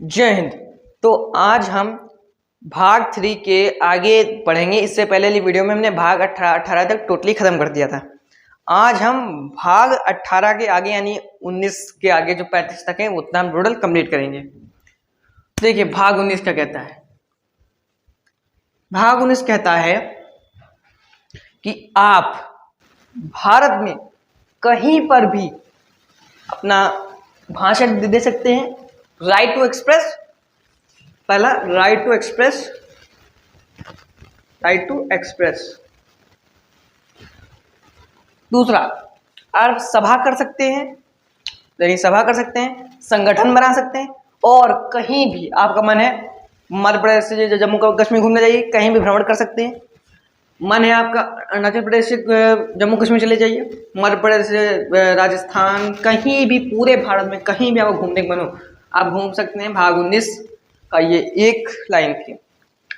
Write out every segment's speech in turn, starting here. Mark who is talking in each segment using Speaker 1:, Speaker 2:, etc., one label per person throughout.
Speaker 1: जय हिंद। तो आज हम भाग 3 के आगे पढ़ेंगे। इससे पहले वाली वीडियो में हमने भाग 18 तक टोटली खत्म कर दिया था। आज हम भाग 18 के आगे यानी 19 के आगे जो 35 तक है उतना हम टोटल कंप्लीट करेंगे। देखिए भाग 19 क्या कहता है। भाग 19 कहता है कि आप भारत में कहीं पर भी अपना भाषण दे सकते हैं। राइट टू एक्सप्रेस, पहला राइट टू एक्सप्रेस, दूसरा आप सभा कर सकते हैं, यानी सभा कर सकते हैं, संगठन बना सकते हैं और कहीं भी आपका मन है मध्य प्रदेश से जम्मू कश्मीर घूमने जाइए, कहीं भी भ्रमण कर सकते हैं। मन है आपका अरुणाचल प्रदेश से जम्मू कश्मीर चले जाइए, मध्य प्रदेश से राजस्थान, कहीं भी पूरे भारत में कहीं भी आपको घूमने का मन हो आप घूम सकते हैं। भाग 19 का ये एक लाइन थी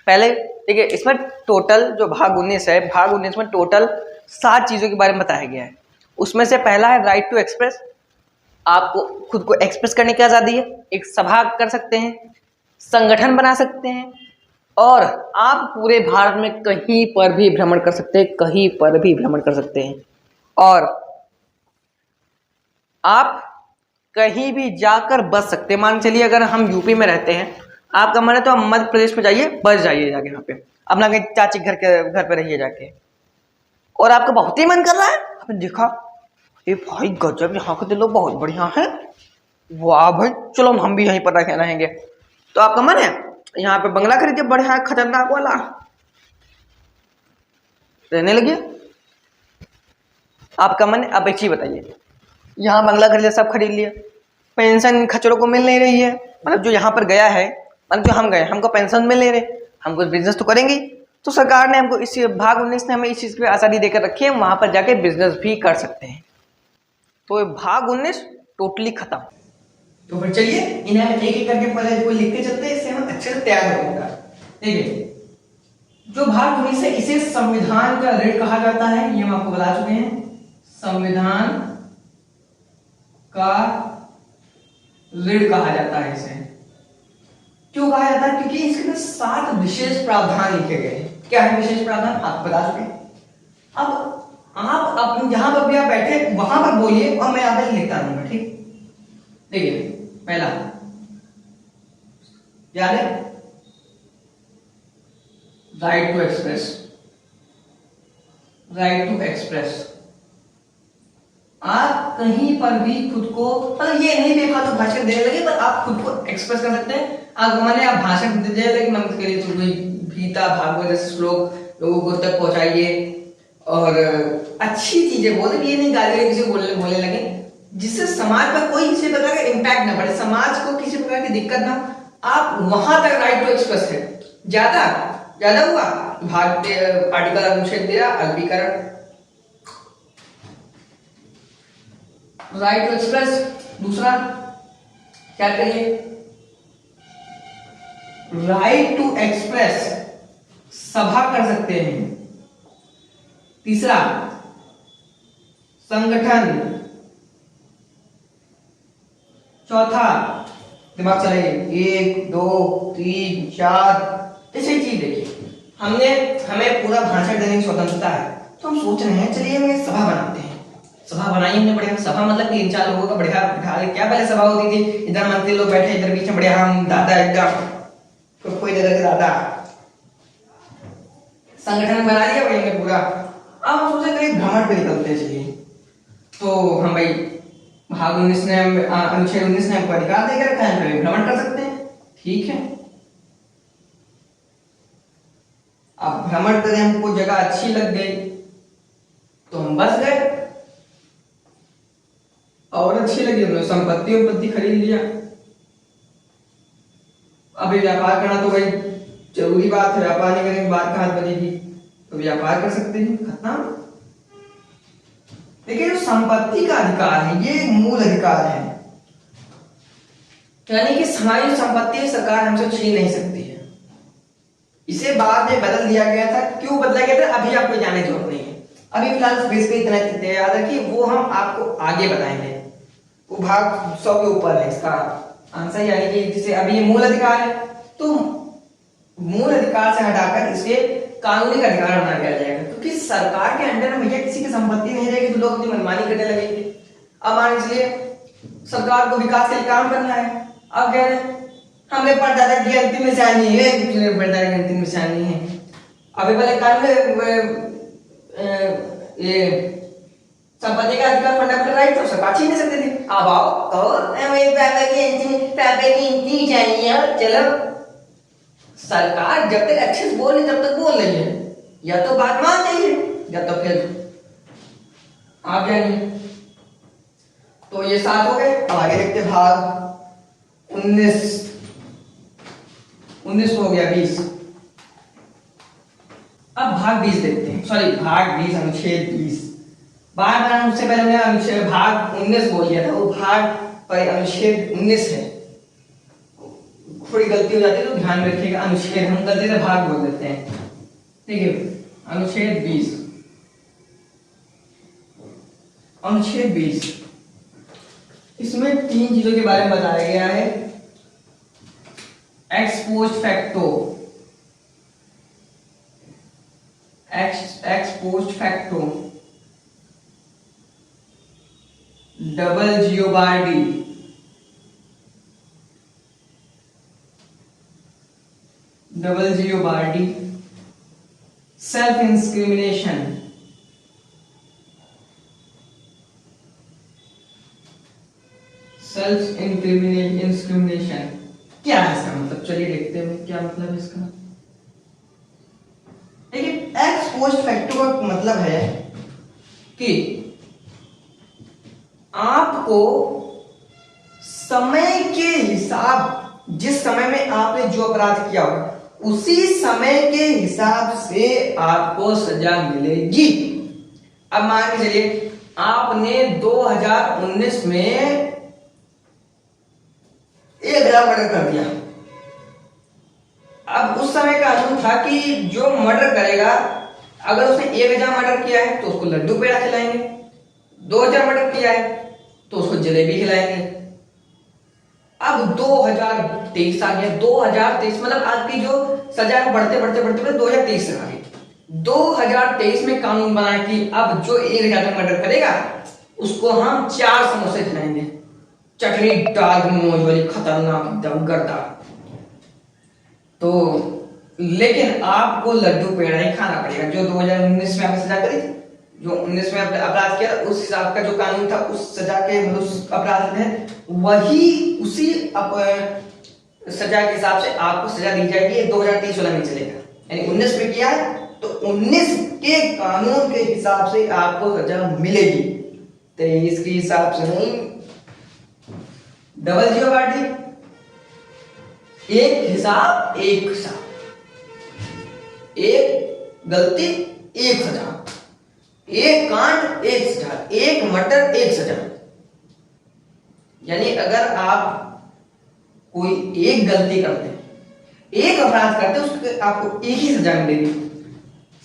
Speaker 1: पहले। देखिए इसमें टोटल जो भाग 19 है, भाग 19 में टोटल 7 चीज़ों के बारे में बताया गया है। उसमें से पहला है राइट टू एक्सप्रेस, आपको खुद को एक्सप्रेस करने की आज़ादी है। एक सभा कर सकते हैं, संगठन बना सकते हैं और आप पूरे भारत में कहीं पर भी भ्रमण कर सकते हैं, कहीं पर भी भ्रमण कर सकते हैं और आप कहीं भी जाकर बस सकते हैं। मान चलिए अगर हम यूपी में रहते हैं, आपका मन है तो आप मध्य प्रदेश में जाइए, बस जाइए जाके वहाँ पे अपना कहीं चाची घर पे रहिए जाके, और आपका बहुत ही मन कर रहा है, आपने देखा ये भाई गजब यहाँ के लोग बहुत बढ़िया हैं, वाह भाई चलो हम भी यहीं पर रहेंगे, तो आपका मन है यहाँ पे बंगला खरीदिए बढ़िया है खतरनाक वाला, रहने लगे। आपका मन है, आप एक चीज बताइए, यहाँ बंगला खरीद लिया, सब खरीद लिया, पेंशन खच्चरों को मिल नहीं रही है, मतलब जो यहाँ पर गया है, मतलब जो हम गए हमको पेंशन मिल नहीं रही, हम कुछ बिजनेस तो करेंगे। तो सरकार ने हमको इस भाग 19 ने हमें इस चीज़ की आज़ादी देकर रखी है, वहाँ पर जाके बिजनेस भी कर सकते हैं। तो भाग 19 टोटली खत्म। तो फिर चलिए इन्हें हम एक एक करके पहले कोई लिखते चलते हैं, इससे हम अच्छे से तैयार हो जाएगा। देखिए जो भाग 19 है इसे संविधान का ऋण कहा जाता है, ये हम आपको बता चुके हैं। संविधान का ऋण कहा जाता है इसे। क्यों कहा जाता है? क्योंकि इसके अंदर 7 विशेष प्रावधान लिखे गए हैं। क्या है विशेष प्रावधान आप बता चुके। अब आप अपने जहां पर भी आप बैठे वहां पर बोलिए और मैं यहाँ पे लिखता रहूंगा, ठीक। देखिए पहला याद है right to express, right to express. आप कहीं पर भी खुद को, मतलब ये नहीं बेफालतू भाषण देने लगे, पर आप खुद को एक्सप्रेस कर सकते हैं। आप माने आप भाषण दे लगे मन के लिए तो कोई गीता भागवत जैसे श्लोक लोगों को तक पहुंचाइए और अच्छी चीजें बोले, ये नहीं गाली किसी को बोलने लगे जिससे समाज पर कोई किसी प्रकार का इम्पैक्ट ना पड़े, समाज को किसी प्रकार की दिक्कत ना। आप वहां तक राइट टू एक्सप्रेस है। ज्यादा हुआ भाग आर्टिकल अनुच्छेद 13 अलबीकरण, राइट टू एक्सप्रेस। दूसरा क्या करिए, राइट टू एक्सप्रेस, सभा कर सकते हैं। तीसरा संगठन। चौथा दिमाग चलाइए, 1 2 3 4 ऐसी चीज देखिए। हमें पूरा भाषण देने की स्वतंत्रता है, तो हम सोच रहे हैं चलिए हम सभा बनाते हैं। सभा बनाई हमने बढ़िया सभा, मतलब 3-4 लोगों का बढ़िया बिठा, क्या पहले सभा होती थी, इधर मंत्री लोग बैठे इधर बीच में बढ़िया हम दादा एकदम कोई इधर के दादा। संगठन बना लिया भाई ने पूरा। अब हम सोचे कहीं भ्रमण पे निकलते चलिए, तो हम भाई भाग 19 ने अनुच्छेद 19 ने हमको अधिकार देकर रखा है, हम भ्रमण कर सकते हैं, ठीक है। अब भ्रमण करें, हमको जगह अच्छी लग गई तो हम बस गए, और अच्छी लगी हमने संपत्ति खरीद लिया। अभी व्यापार करना तो भाई जरूरी बात है, व्यापार नहीं करेंगे बात कहाँ बनेगी, तो व्यापार कर सकते हैं, खत्म। देखिए जो संपत्ति का अधिकार है ये मूल अधिकार है, यानी कि हमारी संपत्ति सरकार हमसे छीन नहीं सकती है। इसे बाद में बदल दिया गया था। क्यों बदला गया था अभी आपको जानने की जरूरत नहीं है, अभी फिलहाल बेसिकली इतना याद रखिए, वो हम आपको आगे बताएंगे। वो भाग 100 के ऊपर है इसका आंसर यानी कि जिसे अभी ये मूल अधिकार है, तो मूल अधिकार से हटाकर इसके कानूनी अधिकार बना दिया जाएगा, क्योंकि सरकार के अंडर में भैया किसी की संपत्ति नहीं रहेगी तो लोग अपनी मनमानी करने लगेंगे। अब मान लीजिए सरकार को विकास के लिए काम करना है, अब कह रहे हैं हमने परदादा की अंतिम निशानी है, परदादा की अंतिम निशानी है। अभी पहले कानून ये संपत्ति का अधिकार फंडामेंटल राइट तो सरकार छीन नहीं सकती थी। अब आओ कहो मेरे पापा की अंतिम निशानी है, चलो सरकार जब तक अच्छे से बोल रही तब तक बोल रही है, या तो बात मान रही है या तो फिर आप जानिए। तो ये 7 हो गए। अब आगे देखते भाग 19 हो गया 20। अब भाग 20 देखते हैं, सॉरी भाग 20 अनुच्छेद 20। बार बार उससे पहले हमने अनुच्छेद भाग 19 बोल दिया था, वो भाग पर अनुच्छेद 19 है, थोड़ी गलती हो जाती है तो ध्यान में रखिएगा। अनुच्छेद हम गलती से भाग बोल देते हैं, ठीक है। अनुच्छेद 20, अनुच्छेद 20 इसमें 3 चीजों के बारे में बताया गया है। Ex post facto, ex post facto, double jeopardy, double jeopardy, self incrimination, self incrimination क्या है इसका मतलब? चलिए देखते हैं क्या मतलब है इसका। देखिए एक्स पोस्ट फैक्टो का मतलब है कि आपको समय के हिसाब, जिस समय में आपने जो अपराध किया हो उसी समय के हिसाब से आपको सजा मिलेगी। अब मान के चलिए आपने 2019 में 1000 मर्डर कर दिया। अब उस समय का कानून था कि जो मर्डर करेगा, अगर उसने 1000 मर्डर किया है तो उसको लड्डू पेड़ा खिलाएंगे, 2000 मर्डर किया है तो उसको जलेबी खिलाएंगे। अब 2023 आ गया, 2023 मतलब आपकी जो सजा बढ़ते बढ़ते बढ़ते बढ़ते 2023 आ गई। 2023 में कानून बना कि अब जो 1000 मर्डर करेगा उसको हम 4 समोसे खिलाएंगे, चटनी डाल मोज वाली खतरनाक एकदम गर्दा। तो लेकिन आपको लड्डू पेड़ा ही खाना पड़ेगा। जो 2019 में आपने सजा करी थी, जो 19 में आपने अपराध किया उस हिसाब का जो कानून था, उस सजा के मतलब उस अपराध में वही उसी सजा के हिसाब से आपको सजा दी जाएगी। 2023 वाला नहीं चलेगा, यानी 19 में किया है तो 19 के कानून के हिसाब से आपको सजा मिलेगी, 23 के हिसाब से नहीं। डबल जियोबार्डी, एक हिसाब एक सजा, एक गलती एक सजा, एक कांड एक सजा, एक मर्डर एक सजा। यानी अगर आप कोई एक गलती करते हैं, एक अपराध करते हैं, उसके आपको एक ही सजा मिलेगी।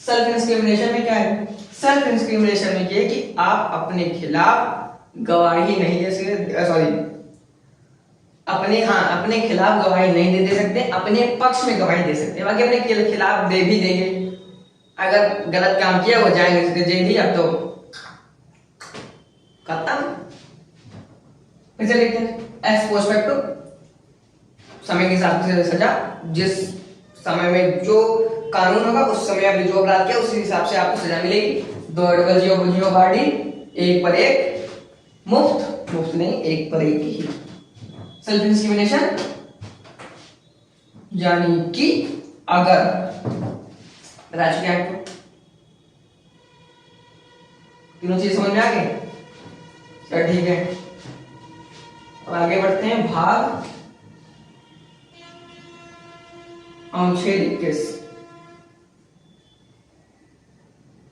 Speaker 1: सेल्फ इंस्क्रिमिनेशन में क्या है? सेल्फ इंस्क्रिमिनेशन में ये कि आप अपने खिलाफ गवाही नहीं दे सकते, सॉरी अपने खिलाफ गवाही नहीं दे सकते, अपने पक्ष में गवाही दे सकते हैं, बाकी अपने खिलाफ दे भी देंगे। अगर गलत काम किया वो जाएंगे जेल ही, अब तो खत्म। फिर से देखते हैं एस पोस्ट फैक्टो, समय के हिसाब से सजा, जिस समय में जो कानून होगा उस समय आपने जो अपराध किया उसी हिसाब से आपको सजा मिलेगी। दो डबल जियोबार्डी, एक पर एक, मुफ्त नहीं, एक पर एक ही। सेल्फ इंस्क्रिमिनेशन यानी कि अगर राजकीय एक्ट, तीनों चीज समझ में आ गई? चल ठीक है, अब आगे बढ़ते हैं भाग अनुच्छेद 21।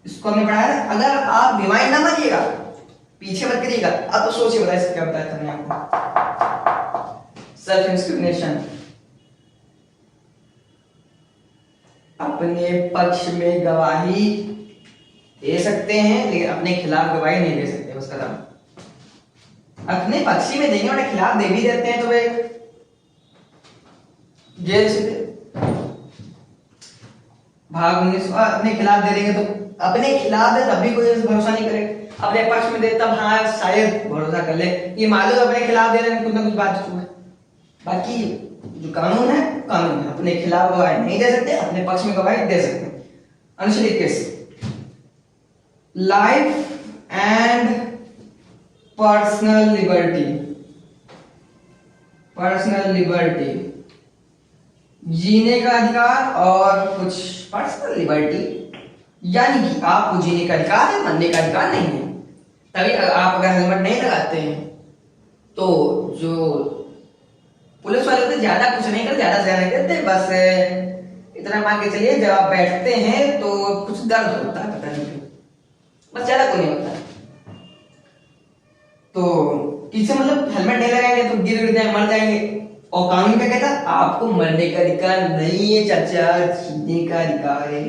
Speaker 1: इसको हमने पढ़ाया था। अगर आप रिमाइंड ना मारिएगा, पीछे मत करिएगा, अब तो सोचिए बताइए इसका क्या बताया था मैंने आपको। सेल्फ इंस्क्रिमिनेशन, अपने पक्ष में गवाही दे सकते हैं लेकिन अपने खिलाफ गवाही नहीं दे सकते, बस खत्म। अपने पक्ष में देंगे और खिलाफ दे भी देते हैं तो वे जेल से भाग 19 अपने खिलाफ दे देंगे तो अपने खिलाफ दे तब भी कोई भरोसा नहीं करेगा, अपने पक्ष में दे तब हाँ शायद भरोसा कर ले, ये मालूम अपने खिलाफ दे रहे हैं कुछ ना कुछ बात है। बाकी जो कानून है अपने खिलाफ गवाही नहीं दे सकते, अपने पक्ष में गवाही दे सकते हैं। अनुच्छेद 21 लाइफ एंड पर्सनल लिबर्टी जीने का अधिकार और कुछ पर्सनल लिबर्टी यानी कि आपको जीने का अधिकार है, मरने का अधिकार नहीं है। तभी आप अगर हेलमेट नहीं लगाते हैं तो जो पुलिस वाले तो ज्यादा कुछ नहीं करते, ज्यादा से ज्यादा करते, बस इतना मान के चलिए जब आप बैठते हैं तो कुछ दर्द होता है, पता नहीं क्यों, बस ज्यादा कोई नहीं होता। तो किसी मतलब हेलमेट नहीं लगाएंगे तो गिर जाए मर जाएंगे, और कानून क्या कहता है आपको मरने का अधिकार नहीं है चाचा, जीने का अधिकार है।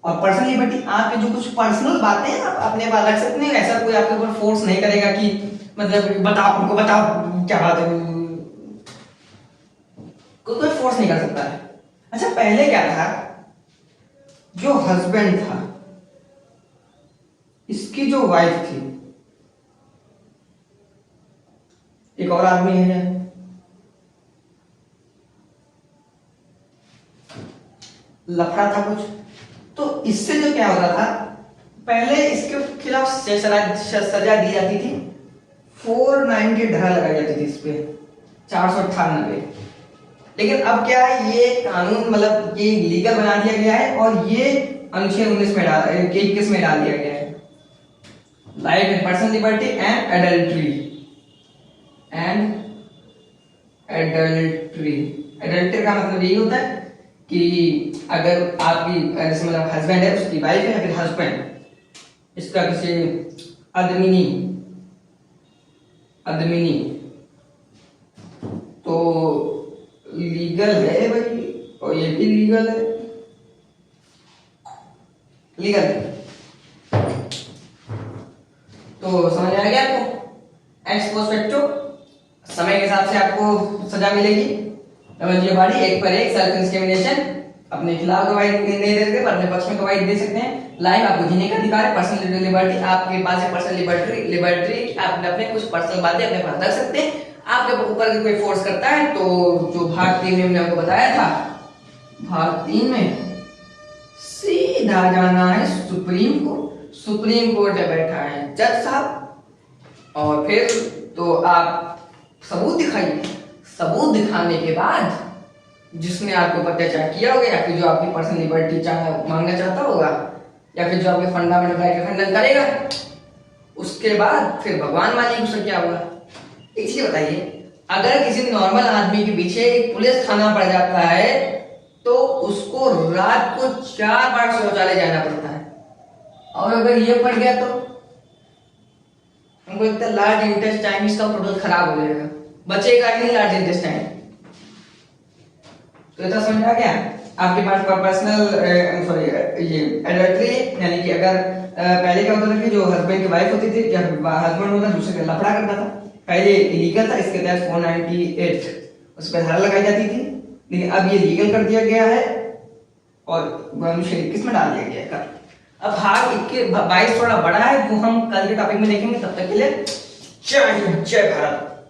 Speaker 1: और पर्सनल लिबर्टी आपके जो कुछ पर्सनल बातें हैं आप अपने पास रख सकते हैं, ऐसा कोई आपके ऊपर फोर्स नहीं करेगा कि मतलब बताओ उनको बताओ क्या बात है, कोई फोर्स नहीं कर सकता है। अच्छा पहले क्या था, जो हस्बैंड था इसकी जो वाइफ थी, एक और आदमी है, लफड़ा था कुछ, तो इससे जो क्या होता था पहले इसके खिलाफ सजा दी जाती थी, 490 धारा लगाई जाती थी इस पे, 498। लेकिन अब क्या है ये कानून मतलब ये लीगल बना दिया गया है और ये अनुच्छेद 19 में 21 में डाल दिया गया है, life and personal liberty and adultery का मतलब यही होता है कि अगर आपकी जैसे मतलब हस्बैंड है उसकी वाइफ है या फिर हस्बैंड इसका किसी अदमिनी तो लीगल है भाई, और ये भी लीगल है, लीगल तो समझ आ गया आपको। एक्स पोस्ट फैक्टो समय के हिसाब से आपको सजा मिलेगी। ये बाड़ी एक पर एक सेल्फ इंक्रिमिनेशन, अपने खिलाफ गवाही नहीं दे सकते पर अपने पक्ष में गवाही दे सकते हैं। लाइफ आपको जीने का अधिकार है, पर्सनल लिबर्टी आपके पास है, पर्सनल लिबर्टी आप अपने कुछ पर्सनल बातें अपने पास रख सकते हैं। आपके ऊपर कोई फोर्स करता है तो जो भाग 3 में हमने आपको बताया था, भाग 3 में सीधा जाना है सुप्रीम कोर्ट में बैठा है जज साहब, और फिर तो आप सबूत दिखाइए, सबूत दिखाने के बाद जिसने आपको अत्याचार किया होगा या फिर जो आपकी पर्सनल लिबर्टी मांगना चाहता होगा या फिर जो आपके फंडामेंटल राइट का खंडन करेगा, उसके बाद फिर भगवान मालिक उसका क्या होगा। एक चीज बताइए, अगर किसी नॉर्मल आदमी के पीछे एक पुलिस थाना पड़ जाता है तो उसको रात को 4 बार शौचालय जाना पड़ता है, और अगर ये पड़ गया तो हमको लगता है लार्ज इंटेस्टाइन इसका प्रोडक्ट खराब हो जाएगा, बचेगा ही नहीं लार्ज इंटेस्टाइन। तो इतना समझ आ गया आपके पास पर्सनल ये एडल्ट्री, यानी कि अगर पहले क्या होता था कि जो हस्बैंड की वाइफ होती थी या हस्बैंड होता दूसरे से लफड़ा करता था, पहले इलीगल था, इसके तहत 498 उस पर धारा लगाई जाती थी, लेकिन अब ये लीगल कर दिया गया है और अनुच्छेद 21 में डाल दिया गया है कल। अब भाग 22 थोड़ा बड़ा है, वो हम कल के टॉपिक में देखेंगे, तब तक के लिए जय हिंद जय भारत।